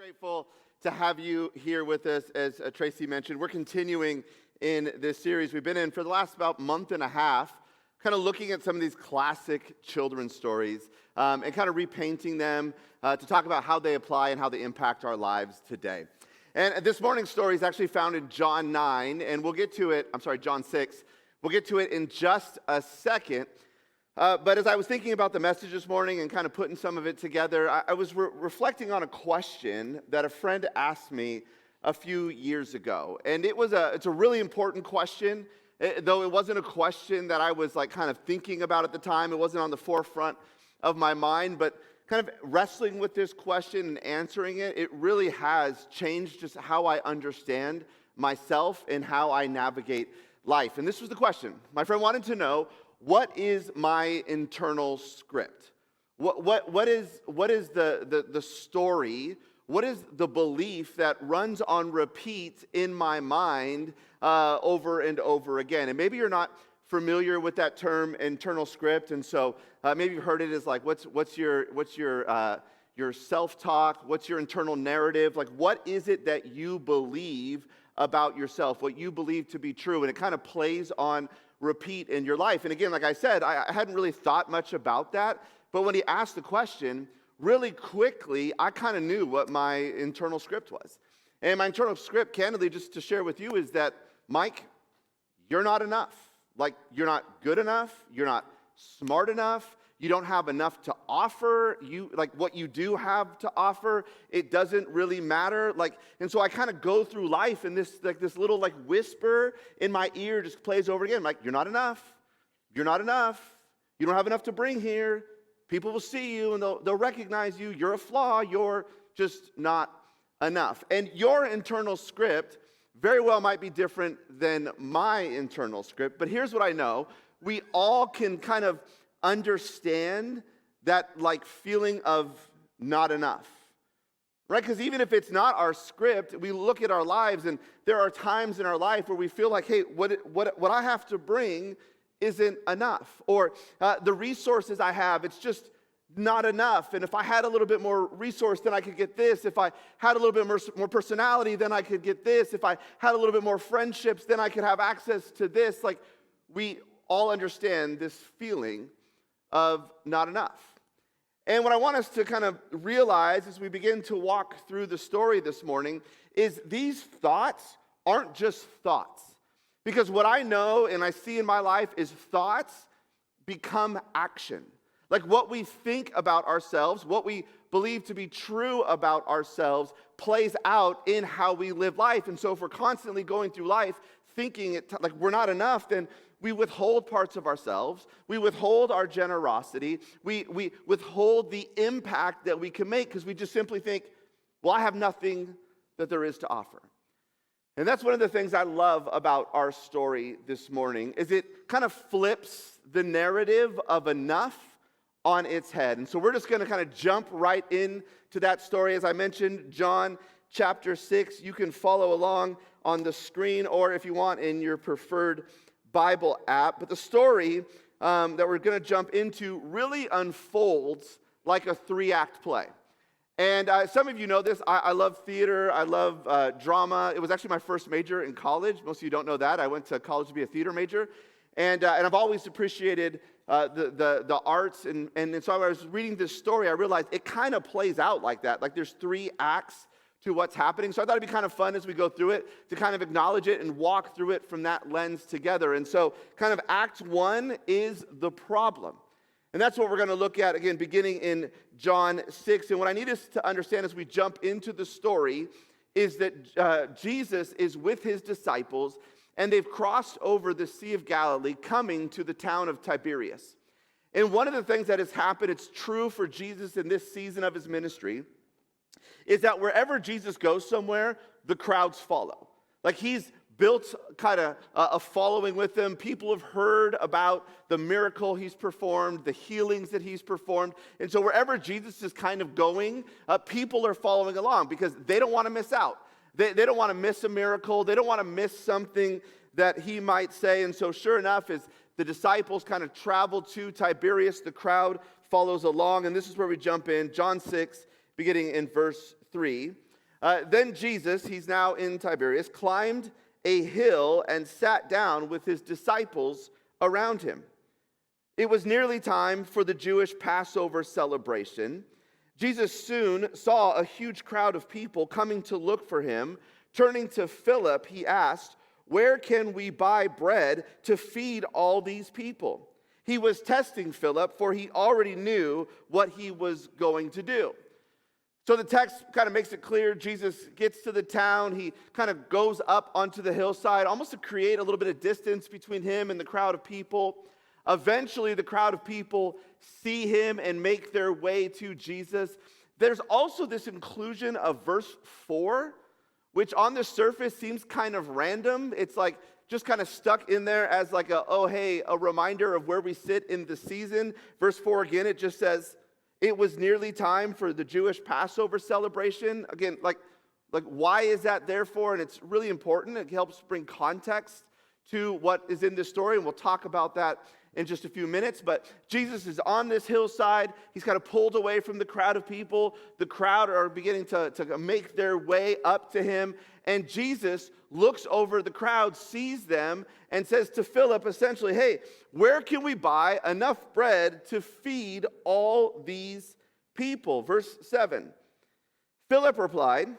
Grateful to have you here with us. As Tracy mentioned, we're continuing in this series we've been in for the last about month and a half, kind of looking at some of these classic children's stories and kind of repainting them to talk about how they apply and how they impact our lives today. And this morning's story is actually found in John 9, and we'll get to it, John 6. We'll get to it in just a second. But as I was thinking about the message this morning and kind of putting some of it together, I was reflecting on a question that a friend asked me a few years ago. And it's a really important question, though it wasn't a question that I was like kind of thinking about at the time. It wasn't on the forefront of my mind, but kind of wrestling with this question and answering it, it really has changed just how I understand myself and how I navigate life. And this was the question. My friend wanted to know, what is my internal script? What is the story? What is the belief that runs on repeat in my mind over and over again? And maybe you're not familiar with that term, internal script, and so maybe you've heard it as like, what's your self-talk? What's your internal narrative? Like, what is it that you believe about yourself? What you believe to be true? And it kind of plays on repeat in your life. And again, like I said, I hadn't really thought much about that, but when he asked the question, really quickly, I kind of knew what my internal script was. And my internal script, candidly, just to share with you, is that, Mike, you're not enough. Like, you're not good enough, you're not smart enough, you don't have enough to offer. What you do have to offer, it doesn't really matter. And so I kind of go through life, and this little whisper in my ear just plays over again. Like, you're not enough. You're not enough. You don't have enough to bring here. People will see you, and they'll recognize you. You're a flaw. You're just not enough. And your internal script very well might be different than my internal script. But here's what I know. We all can kind of understand that feeling of not enough, right? Because even if it's not our script, we look at our lives, and there are times in our life where we feel like, hey, what I have to bring isn't enough, or the resources I have, it's just not enough. And if I had a little bit more resource, then I could get this. If I had a little bit more personality, then I could get this. If I had a little bit more friendships, then I could have access to this. We all understand this feeling of not enough. And what I want us to kind of realize as we begin to walk through the story this morning is these thoughts aren't just thoughts. Because what I know and I see in my life is thoughts become action. Like, what we think about ourselves, what we believe to be true about ourselves plays out in how we live life. And so if we're constantly going through life thinking like we're not enough, then we withhold parts of ourselves, we withhold our generosity, we withhold the impact that we can make because we just simply think, well, I have nothing that there is to offer. And that's one of the things I love about our story this morning, is it kind of flips the narrative of enough on its head. And so we're just going to kind of jump right into that story. As I mentioned, John chapter 6, you can follow along on the screen, or if you want, in your preferred Bible app. But the story that we're going to jump into really unfolds like a 3-act play. And some of you know this. I love theater. I love drama. It was actually my first major in college. Most of you don't know that. I went to college to be a theater major. And I've always appreciated the arts. And so I was reading this story. I realized it kind of plays out like that. Like, there's 3 acts to what's happening. So I thought it'd be kind of fun as we go through it to kind of acknowledge it and walk through it from that lens together. And so kind of Act 1 is the problem. And that's what we're going to look at, again, beginning in John 6. And what I need us to understand as we jump into the story is that Jesus is with his disciples, and they've crossed over the Sea of Galilee, coming to the town of Tiberias. And one of the things that has happened, it's true for Jesus in this season of his ministry, is that wherever Jesus goes somewhere, the crowds follow. Like, he's built kind of a following with them. People have heard about the miracle he's performed, the healings that he's performed. And so wherever Jesus is kind of going, people are following along because they don't want to miss out. They don't want to miss a miracle. They don't want to miss something that he might say. And so sure enough, as the disciples kind of travel to Tiberias, the crowd follows along. And this is where we jump in, John 6, beginning in verse 3. Then Jesus, he's now in Tiberias, climbed a hill and sat down with his disciples around him. It was nearly time for the Jewish Passover celebration. Jesus soon saw a huge crowd of people coming to look for him. Turning to Philip, he asked, "Where can we buy bread to feed all these people?" He was testing Philip, for he already knew what he was going to do. So the text kind of makes it clear. Jesus gets to the town. He kind of goes up onto the hillside, almost to create a little bit of distance between him and the crowd of people. Eventually, the crowd of people see him and make their way to Jesus. There's also this inclusion of verse 4, which on the surface seems kind of random. It's like just kind of stuck in there as like a reminder of where we sit in the season. Verse 4 again, it just says, it was nearly time for the Jewish Passover celebration. Again, like why is that there for? And it's really important. It helps bring context to what is in this story, and we'll talk about that in just a few minutes. But Jesus is on this hillside. He's kind of pulled away from the crowd of people. The crowd are beginning to make their way up to him. And Jesus looks over the crowd, sees them, and says to Philip essentially, "Hey, where can we buy enough bread to feed all these people?" Verse 7, Philip replied,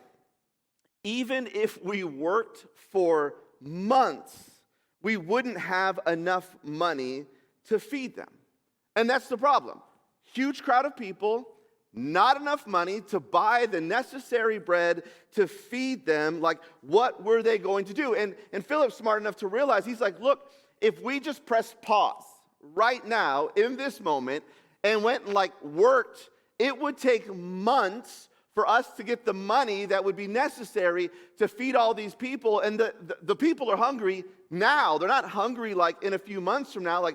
"Even if we worked for months, we wouldn't have enough money to feed them." And that's the problem. Huge crowd of people, not enough money to buy the necessary bread to feed them. Like, what were they going to do? And Philip's smart enough to realize, he's like, look, if we just press pause right now in this moment and went and worked, it would take months for us to get the money that would be necessary to feed all these people. And the people are hungry now. They're not hungry in a few months from now.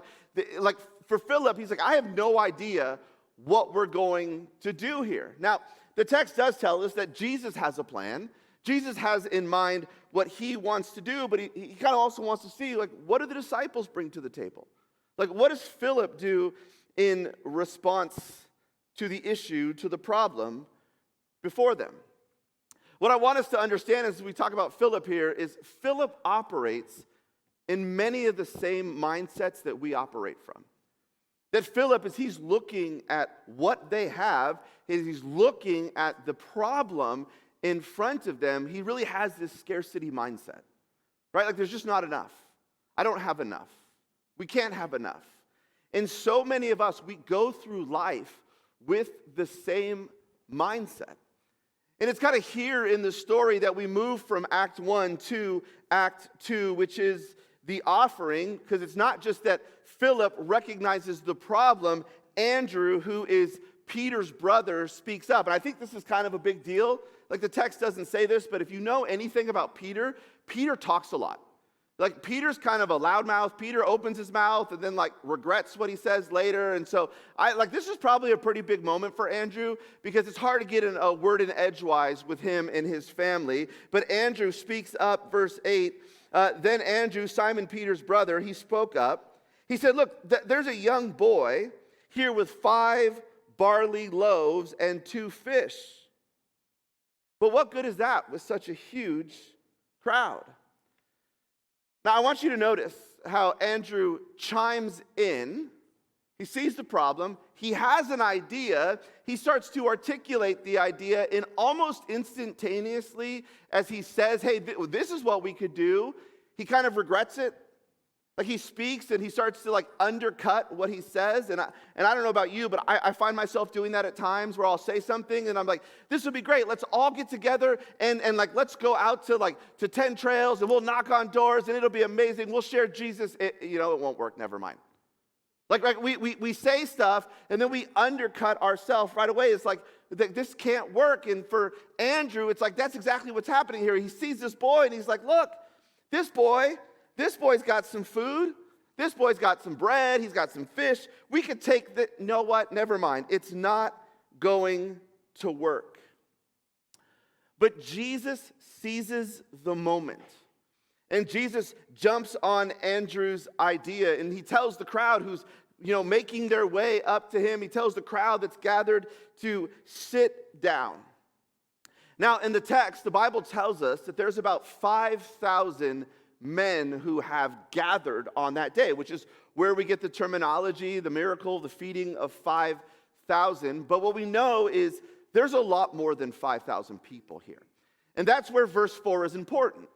For Philip, he's like, I have no idea what we're going to do here. Now, the text does tell us that Jesus has a plan. Jesus has in mind what he wants to do, but he kind of also wants to see, what do the disciples bring to the table? What does Philip do in response to the issue, to the problem before them? What I want us to understand as we talk about Philip here is Philip operates in many of the same mindsets that we operate from. That Philip, as he's looking at what they have, as he's looking at the problem in front of them, he really has this scarcity mindset, right? There's just not enough. I don't have enough. We can't have enough. And so many of us, we go through life with the same mindset. And it's kind of here in the story that we move from Act 1 to Act 2, which is the offering, because it's not just that Philip recognizes the problem. Andrew, who is Peter's brother, speaks up. And I think this is kind of a big deal. The text doesn't say this, but if you know anything about Peter, Peter talks a lot. Peter's kind of a loudmouth. Peter opens his mouth and then regrets what he says later. And so this is probably a pretty big moment for Andrew, because it's hard to get a word in edgewise with him and his family. But Andrew speaks up, verse 8. Then Andrew, Simon Peter's brother, he spoke up. He said, look, there's a young boy here with 5 barley loaves and 2 fish. But what good is that with such a huge crowd? Now, I want you to notice how Andrew chimes in. He sees the problem. He has an idea. He starts to articulate the idea, and almost instantaneously, as he says, hey, this is what we could do, he kind of regrets it. He speaks and he starts to undercut what he says. And I don't know about you, but I find myself doing that at times, where I'll say something and I'm like, this would be great. Let's all get together and let's go out to 10 trails and we'll knock on doors and it'll be amazing. We'll share Jesus. It won't work. Never mind. We say stuff and then we undercut ourselves right away. It's this can't work. And for Andrew, it's that's exactly what's happening here. He sees this boy and he's like, look, this boy's got some food. This boy's got some bread. He's got some fish. We could take that. You know what? Never mind. It's not going to work. But Jesus seizes the moment. And Jesus jumps on Andrew's idea. And he tells the crowd who's, making their way up to him. He tells the crowd that's gathered to sit down. Now, in the text, the Bible tells us that there's about 5,000 men who have gathered on that day, which is where we get the terminology, the miracle, the feeding of 5,000. But what we know is there's a lot more than 5,000 people here. And that's where verse 4 is important.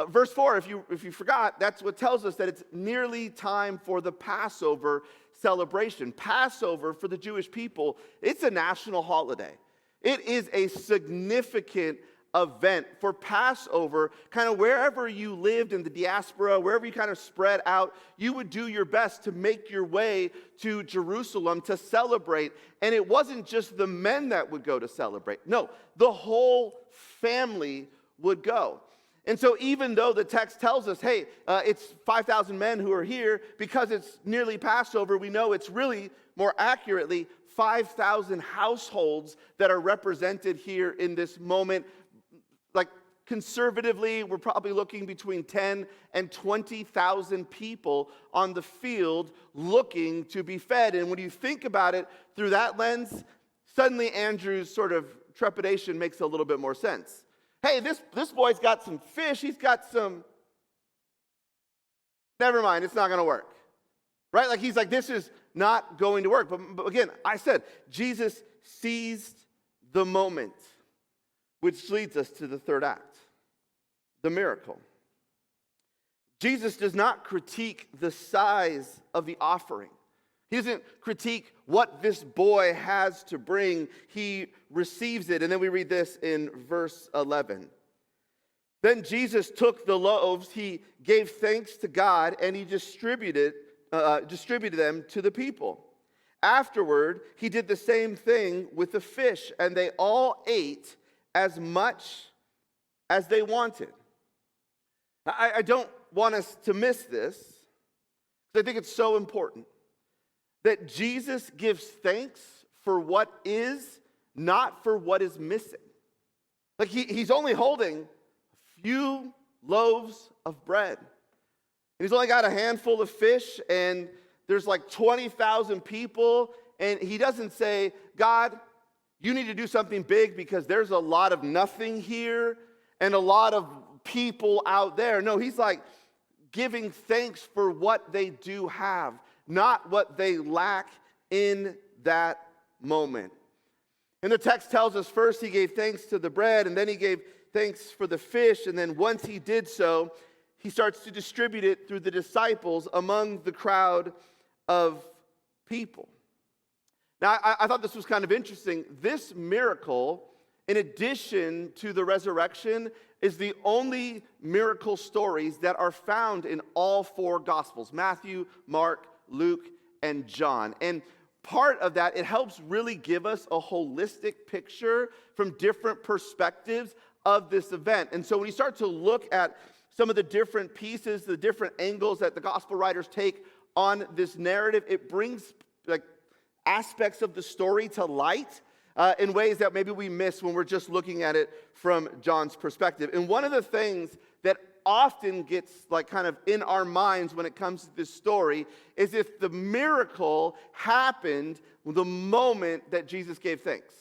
Verse 4, if you forgot, that's what tells us that it's nearly time for the Passover celebration. Passover for the Jewish people, it's a national holiday. It is a significant event. For Passover, kind of wherever you lived in the diaspora, wherever you kind of spread out, you would do your best to make your way to Jerusalem to celebrate. And it wasn't just the men that would go to celebrate. No, the whole family would go. And so even though the text tells us, hey, it's 5,000 men who are here, because it's nearly Passover, we know it's really, more accurately, 5,000 households that are represented here in this moment. Like, conservatively, we're probably looking between 10 and 20,000 people on the field looking to be fed. And when you think about it through that lens, suddenly Andrew's sort of trepidation makes a little bit more sense. Hey, this boy's got some fish. He's got some... Never mind, it's not going to work. Right? Like, he's like, this is not going to work. But again, I said, Jesus seized the moment, which leads us to the third act, the miracle. Jesus does not critique the size of the offering. He doesn't critique what this boy has to bring. He receives it. And then we read this in verse 11. Then Jesus took the loaves, he gave thanks to God, and he distributed them to the people. Afterward, he did the same thing with the fish, and they all ate as much as they wanted. I don't want us to miss this, because I think it's so important that Jesus gives thanks for what is, not for what is missing. Like, he's only holding a few loaves of bread. And he's only got a handful of fish, and there's like 20,000 people. And he doesn't say, God, you need to do something big because there's a lot of nothing here and a lot of people out there. No, he's like giving thanks for what they do have, not what they lack in that moment. And the text tells us first he gave thanks to the bread, and then he gave thanks for the fish, and then once he did so, he starts to distribute it through the disciples among the crowd of people. Now, I thought this was kind of interesting. This miracle, in addition to the resurrection, is the only miracle stories that are found in all four Gospels: Matthew, Mark, Luke, and John. And part of that, it helps really give us a holistic picture from different perspectives of this event. And so when you start to look at some of the different pieces, the different angles that the gospel writers take on this narrative, it brings like aspects of the story to light in ways that maybe we miss when we're just looking at it from John's perspective. And one of the things that often gets like kind of in our minds when it comes to this story is if the miracle happened the moment that Jesus gave thanks.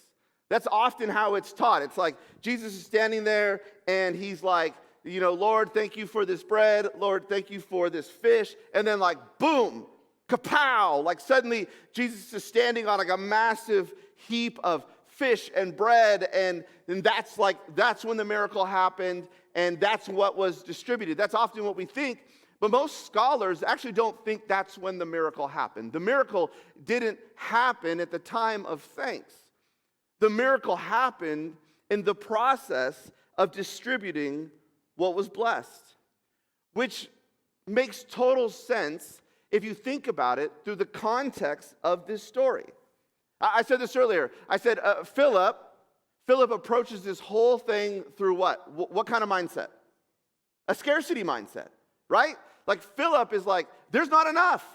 That's often how it's taught. It's like Jesus is standing there and he's like, you know, Lord, thank you for this bread. Lord, thank you for this fish. And then like, boom, kapow. Like suddenly Jesus is standing on like a massive heap of fish and bread. And that's when the miracle happened. And that's what was distributed. That's often what we think. But most scholars actually don't think that's when the miracle happened. The miracle didn't happen at the time of thanks. The miracle happened in the process of distributing what was blessed, which makes total sense if you think about it through the context of this story. I said this earlier. I said Philip approaches this whole thing through what? What kind of mindset? A scarcity mindset, right? Like Philip is like, there's not enough.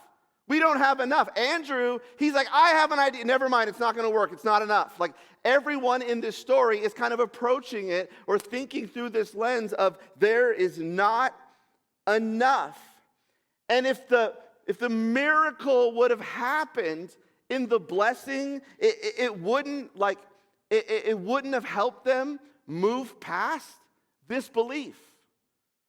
We don't have enough. Andrew, he's like, I have an idea. Never mind, it's not going to work. It's not enough. Like everyone in this story is kind of approaching it or thinking through this lens of there is not enough. And if the miracle would have happened in the blessing, it wouldn't have helped them move past this belief.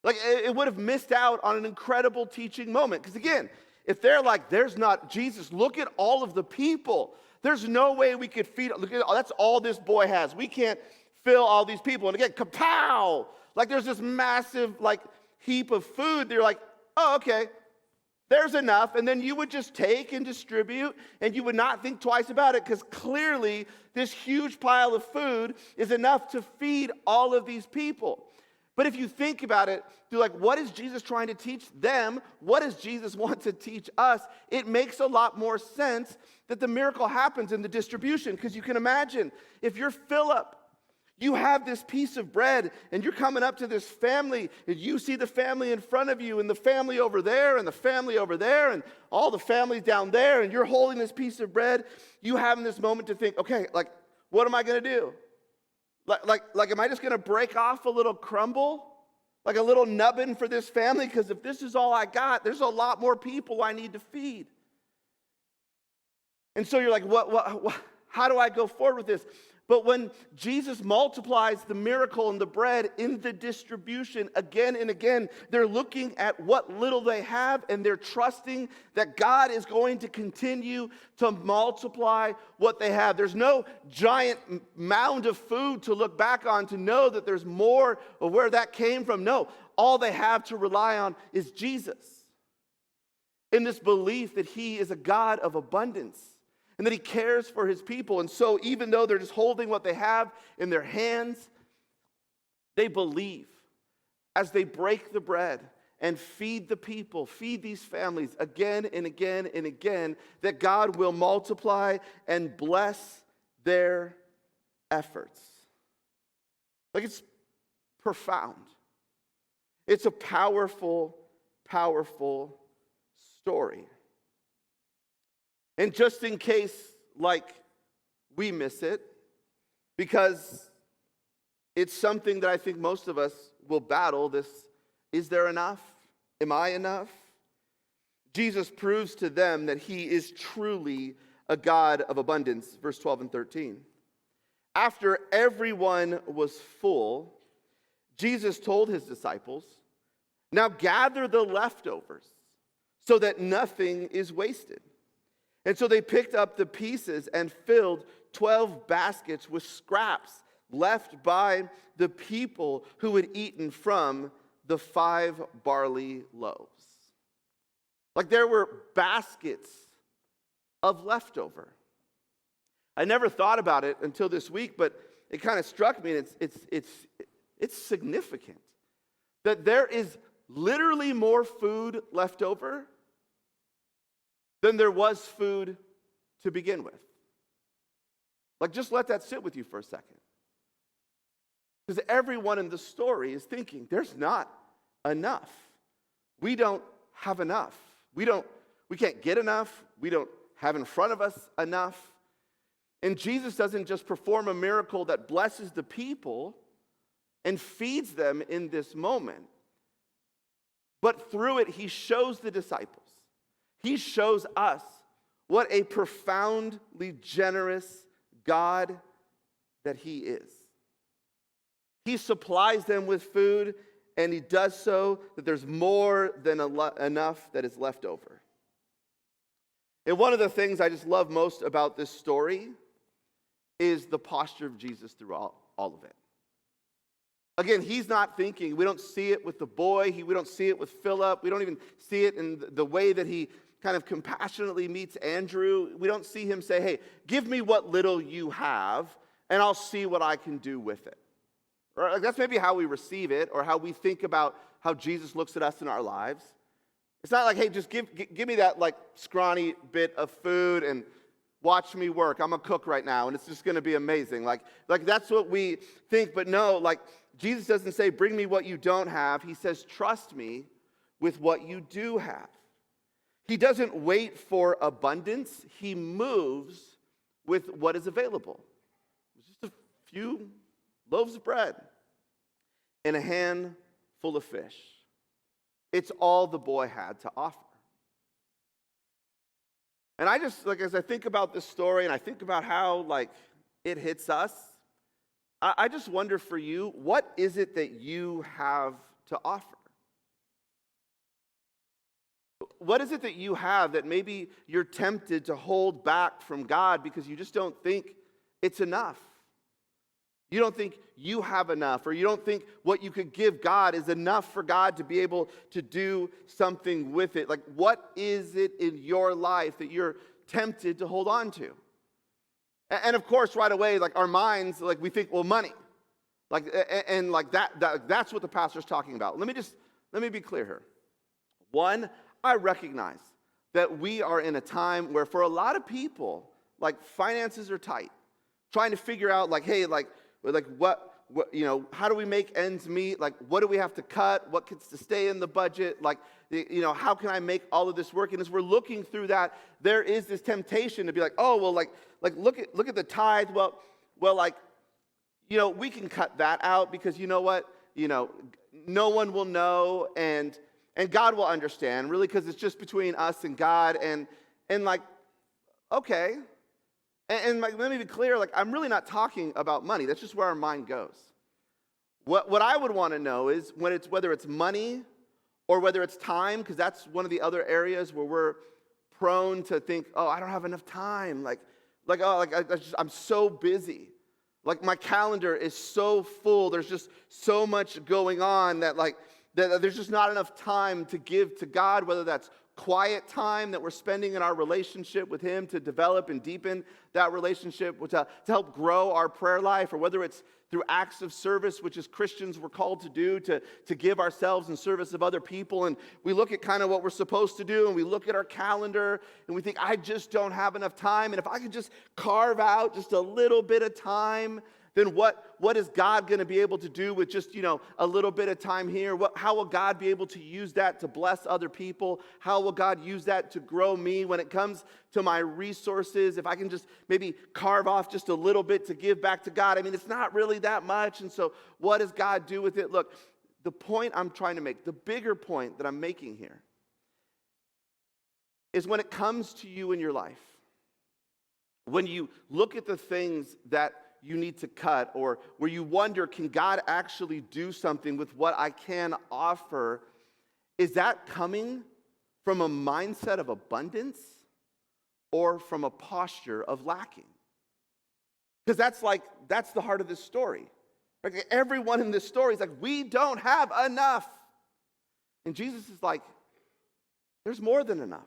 Like, it would have missed out on an incredible teaching moment. Because again, if they're like, there's not Jesus, look at all of the people. There's no way we could feed, look at, that's all this boy has. We can't fill all these people. And again, kapow! Like, there's this massive, like, heap of food. They're like, oh, okay, there's enough. And then you would just take and distribute, and you would not think twice about it, because clearly this huge pile of food is enough to feed all of these people. But if you think about it, you're like, what is Jesus trying to teach them? What does Jesus want to teach us? It makes a lot more sense that the miracle happens in the distribution, because you can imagine if you're Philip, you have this piece of bread and you're coming up to this family and you see the family in front of you and the family over there and the family over there and all the families down there, and you're holding this piece of bread. You having this moment to think, okay, like, what am I going to do? Like, am I just going to break off a little crumble? Like a little nubbin for this family? Because if this is all I got, there's a lot more people I need to feed. And so you're like, what, how do I go forward with this? But when Jesus multiplies the miracle and the bread in the distribution again and again, they're looking at what little they have, and they're trusting that God is going to continue to multiply what they have. There's no giant mound of food to look back on to know that there's more of where that came from. No, all they have to rely on is Jesus. In this belief that he is a God of abundance, and that he cares for his people. And so even though they're just holding what they have in their hands, they believe as they break the bread and feed the people, feed these families again and again and again, that God will multiply and bless their efforts. Like, it's profound. It's a powerful, powerful story. And just in case, like, we miss it, because it's something that I think most of us will battle, this, is there enough? Am I enough? Jesus proves to them that he is truly a God of abundance, verse 12 and 13. After everyone was full, Jesus told his disciples, now gather the leftovers so that nothing is wasted. And so they picked up the pieces and filled 12 baskets with scraps left by the people who had eaten from the 5 barley loaves. Like, there were baskets of leftover. I never thought about it until this week, but it kind of struck me, and it's significant that there is literally more food left over than there was food to begin with. Like, just let that sit with you for a second. Because everyone in the story is thinking, there's not enough. We don't have enough. We can't get enough. We don't have in front of us enough. And Jesus doesn't just perform a miracle that blesses the people and feeds them in this moment, but through it, he shows the disciples, he shows us what a profoundly generous God that he is. He supplies them with food, and he does so that there's more than enough that is left over. And one of the things I just love most about this story is the posture of Jesus through all of it. Again, he's not thinking, we don't see it with the boy, we don't see it with Philip, we don't even see it in the way that he kind of compassionately meets Andrew. We don't see him say, hey, give me what little you have, and I'll see what I can do with it. Or like, that's maybe how we receive it, or how we think about how Jesus looks at us in our lives. It's not like, hey, just give me that like scrawny bit of food and watch me work. I'm a cook right now, and it's just going to be amazing. Like that's what we think, but no, like Jesus doesn't say, bring me what you don't have. He says, trust me with what you do have. He doesn't wait for abundance. He moves with what is available. It's just a few loaves of bread and a handful of fish. It's all the boy had to offer. And I just, like, as I think about this story and I think about how, like, it hits us, I just wonder for you, what is it that you have to offer? What is it that you have that maybe you're tempted to hold back from God because you just don't think it's enough? You don't think you have enough, or you don't think what you could give God is enough for God to be able to do something with it. Like, what is it in your life that you're tempted to hold on to? And of course, right away, like our minds, like we think, well, money. Like, and like that's what the pastor's talking about. Let me be clear here. One, I recognize that we are in a time where for a lot of people, like finances are tight. Trying to figure out like, hey, like what, how do we make ends meet? Like, what do we have to cut? What gets to stay in the budget? Like, how can I make all of this work? And as we're looking through that, there is this temptation to be like, oh, well, like look at the tithe. Well, like, we can cut that out because you know what? No one will know and God will understand, really, because it's just between us and God. And like, okay. And like, let me be clear, like, I'm really not talking about money. That's just where our mind goes. What I would want to know is whether it's money or whether it's time, because that's one of the other areas where we're prone to think, oh, I don't have enough time. I'm so busy. Like, my calendar is so full. There's just so much going on that there's just not enough time to give to God, whether that's quiet time that we're spending in our relationship with Him to develop and deepen that relationship, to help grow our prayer life, or whether it's through acts of service, which as Christians we're called to do, to give ourselves in service of other people. And we look at kind of what we're supposed to do, and we look at our calendar, and we think, I just don't have enough time. And if I could just carve out just a little bit of time, then what is God going to be able to do with just, a little bit of time here? How will God be able to use that to bless other people? How will God use that to grow me when it comes to my resources? If I can just maybe carve off just a little bit to give back to God. I mean, it's not really that much. And so what does God do with it? Look, the point I'm trying to make, the bigger point that I'm making here, is when it comes to you in your life, when you look at the things that you need to cut, or where you wonder, can God actually do something with what I can offer? Is that coming from a mindset of abundance or from a posture of lacking? Because that's the heart of this story. Like, everyone in this story is like, we don't have enough. And Jesus is like, there's more than enough.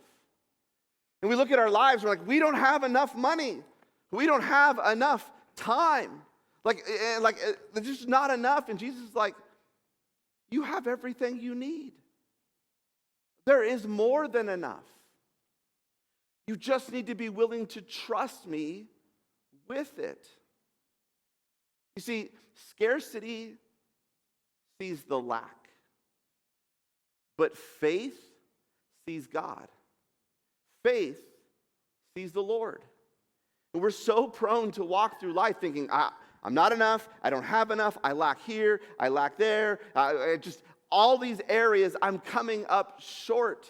And we look at our lives, we're like, we don't have enough money. We don't have enough time. There's just not enough. And Jesus is like, you have everything you need. There is more than enough. You just need to be willing to trust me with it. You see, scarcity sees the lack, but faith sees God. Faith sees the Lord. And we're so prone to walk through life thinking, I'm not enough, I don't have enough, I lack here, I lack there, just all these areas I'm coming up short.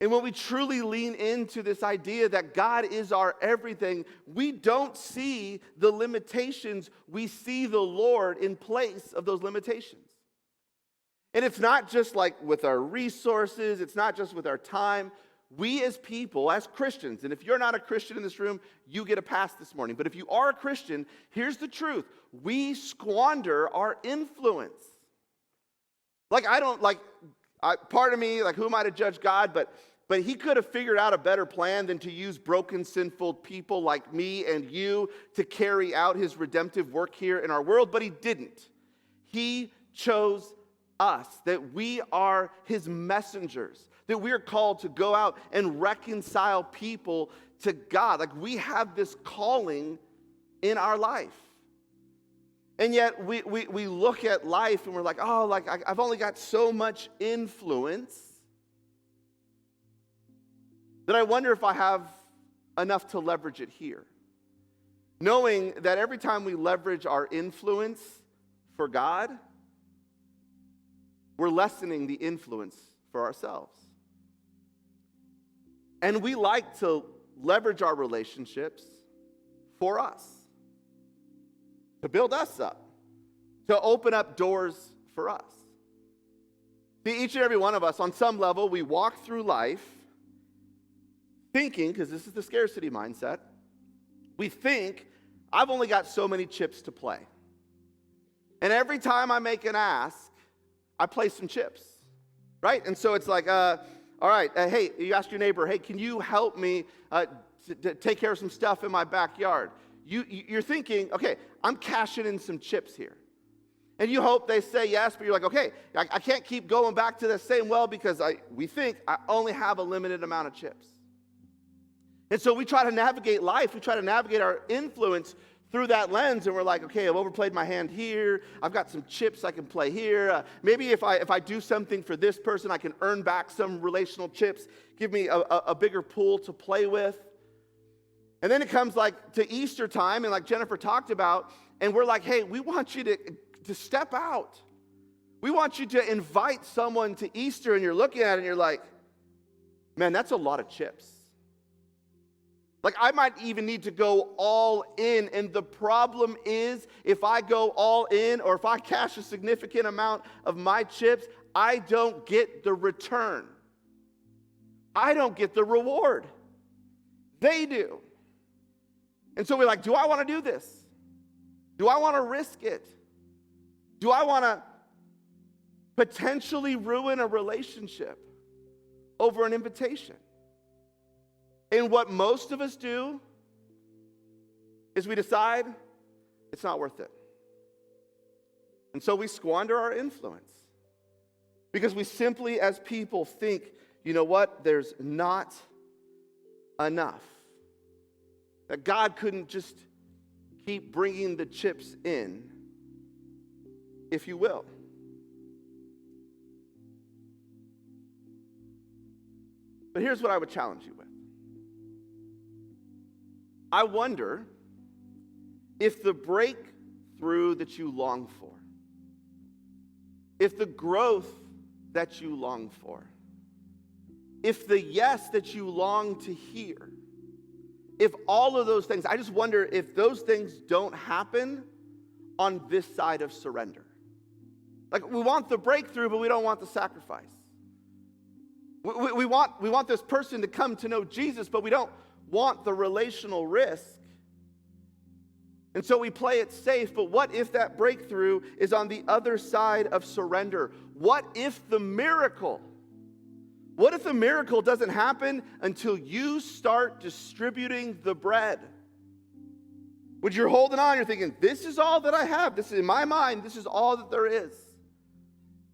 And when we truly lean into this idea that God is our everything, we don't see the limitations, we see the Lord in place of those limitations. And it's not just like with our resources, it's not just with our time. We as people, as Christians, and if you're not a Christian in this room, you get a pass this morning. But if you are a Christian, here's the truth. We squander our influence. Part of me, who am I to judge God? But He could have figured out a better plan than to use broken, sinful people like me and you to carry out His redemptive work here in our world, but He didn't. He chose us, that we are His messengers, that we are called to go out and reconcile people to God. We have this calling in our life. And yet we look at life and we're like, I've only got so much influence that I wonder if I have enough to leverage it here. Knowing that every time we leverage our influence for God, we're lessening the influence for ourselves. And we like to leverage our relationships for us, to build us up, to open up doors for us. See, each and every one of us, on some level, we walk through life thinking, because this is the scarcity mindset, we think, I've only got so many chips to play. And every time I make an ask, I play some chips, right? And so it's like, all right, hey, you ask your neighbor, hey, can you help me to take care of some stuff in my backyard? You're thinking, okay, I'm cashing in some chips here. And you hope they say yes, but you're like, okay, I can't keep going back to the same well because we think I only have a limited amount of chips. And so we try to navigate life, we try to navigate our influence through that lens, and we're like, okay, I've overplayed my hand here, I've got some chips I can play here, maybe if I do something for this person, I can earn back some relational chips, give me a bigger pool to play with. And then it comes like to Easter time, and like Jennifer talked about, and we're like, hey, we want you to step out. We want you to invite someone to Easter, and you're looking at it and you're like, man, that's a lot of chips. Like, I might even need to go all in. And the problem is, if I go all in or if I cash a significant amount of my chips, I don't get the return. I don't get the reward. They do. And so we're like, do I want to do this? Do I want to risk it? Do I want to potentially ruin a relationship over an invitation? And what most of us do is we decide it's not worth it. And so we squander our influence because we simply, as people, think, you know what, there's not enough. That God couldn't just keep bringing the chips in, if you will. But here's what I would challenge you with. I wonder if the breakthrough that you long for, if the growth that you long for, if the yes that you long to hear, if all of those things, I just wonder if those things don't happen on this side of surrender. Like, we want the breakthrough, but we don't want the sacrifice. We want this person to come to know Jesus, but we don't want the relational risk. And so we play it safe, but what if that breakthrough is on the other side of surrender? What if the miracle doesn't happen until you start distributing the bread? When you're holding on, you're thinking, this is all that I have. This is, in my mind, this is all that there is.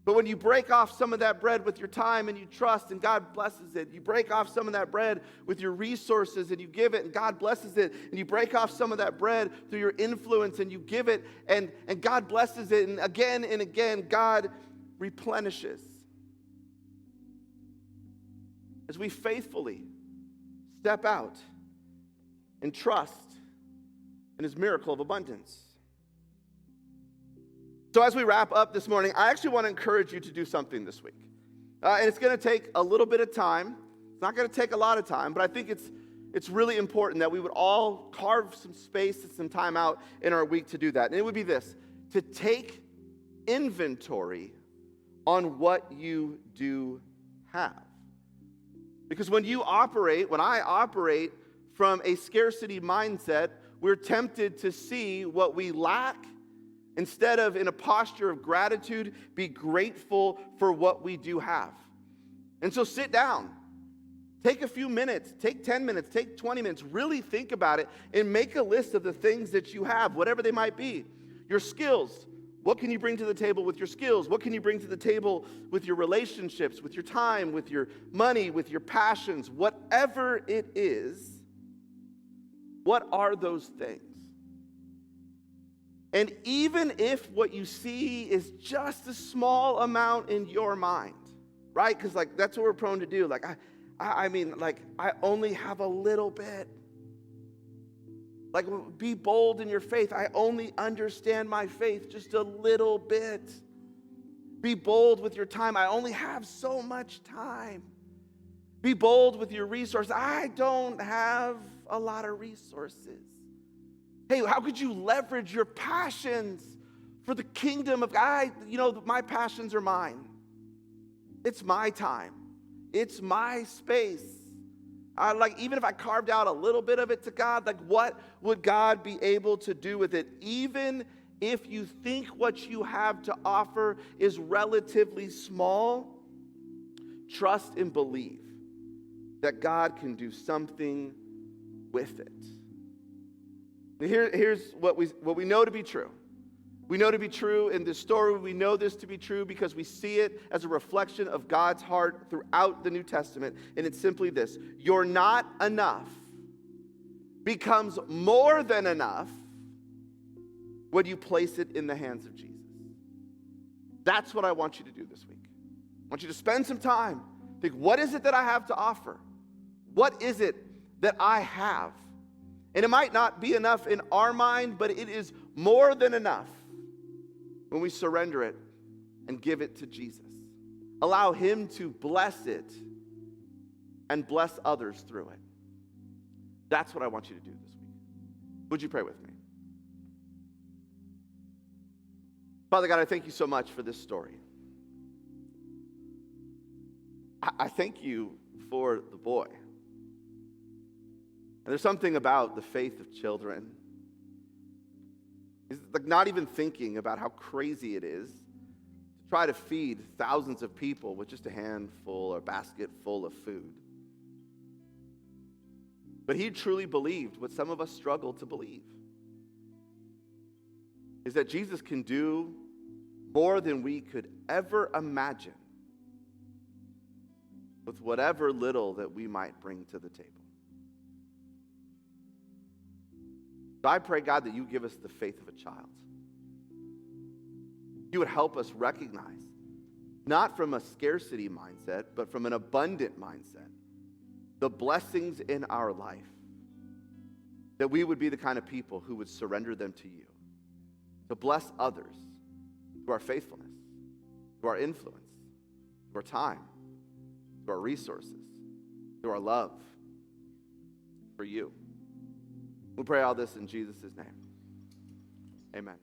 But when you break off some of that bread with your time and you trust and God blesses it, you break off some of that bread with your resources and you give it and God blesses it, and you break off some of that bread through your influence and you give it and God blesses it, and again, God replenishes. As we faithfully step out and trust in His miracle of abundance. So as we wrap up this morning, I actually want to encourage you to do something this week. And it's going to take a little bit of time. It's not going to take a lot of time, but I think it's really important that we would all carve some space and some time out in our week to do that. And it would be this: to take inventory on what you do have. Because when I operate from a scarcity mindset, we're tempted to see what we lack instead of, in a posture of gratitude, be grateful for what we do have. And so sit down. Take a few minutes. Take 10 minutes. Take 20 minutes. Really think about it and make a list of the things that you have, whatever they might be. Your skills. What can you bring to the table with your skills? What can you bring to the table with your relationships, with your time, with your money, with your passions? Whatever it is, what are those things? And even if what you see is just a small amount in your mind, right? Because that's what we're prone to do. I only have a little bit. Be bold in your faith. I only understand my faith just a little bit. Be bold with your time. I only have so much time. Be bold with your resources. I don't have a lot of resources. Hey, how could you leverage your passions for the kingdom of God? My passions are mine. It's my time. It's my space. Even if I carved out a little bit of it to God, what would God be able to do with it? Even if you think what you have to offer is relatively small, trust and believe that God can do something with it. Here's what we know to be true. We know to be true in this story. We know this to be true because we see it as a reflection of God's heart throughout the New Testament. And it's simply this: you're not enough becomes more than enough when you place it in the hands of Jesus. That's what I want you to do this week. I want you to spend some time. Think, what is it that I have to offer? What is it that I have? And it might not be enough in our mind, but it is more than enough when we surrender it and give it to Jesus. Allow him to bless it and bless others through it. That's what I want you to do this week. Would you pray with me? Father God, I thank you so much for this story. I thank you for the boy. And there's something about the faith of children. It's like not even thinking about how crazy it is to try to feed thousands of people with just a handful or basket full of food. But he truly believed what some of us struggle to believe, is that Jesus can do more than we could ever imagine with whatever little that we might bring to the table. So I pray, God, that you give us the faith of a child. You would help us recognize, not from a scarcity mindset, but from an abundant mindset, the blessings in our life, that we would be the kind of people who would surrender them to you, to bless others through our faithfulness, through our influence, through our time, through our resources, through our love for you. We pray all this in Jesus' name. Amen.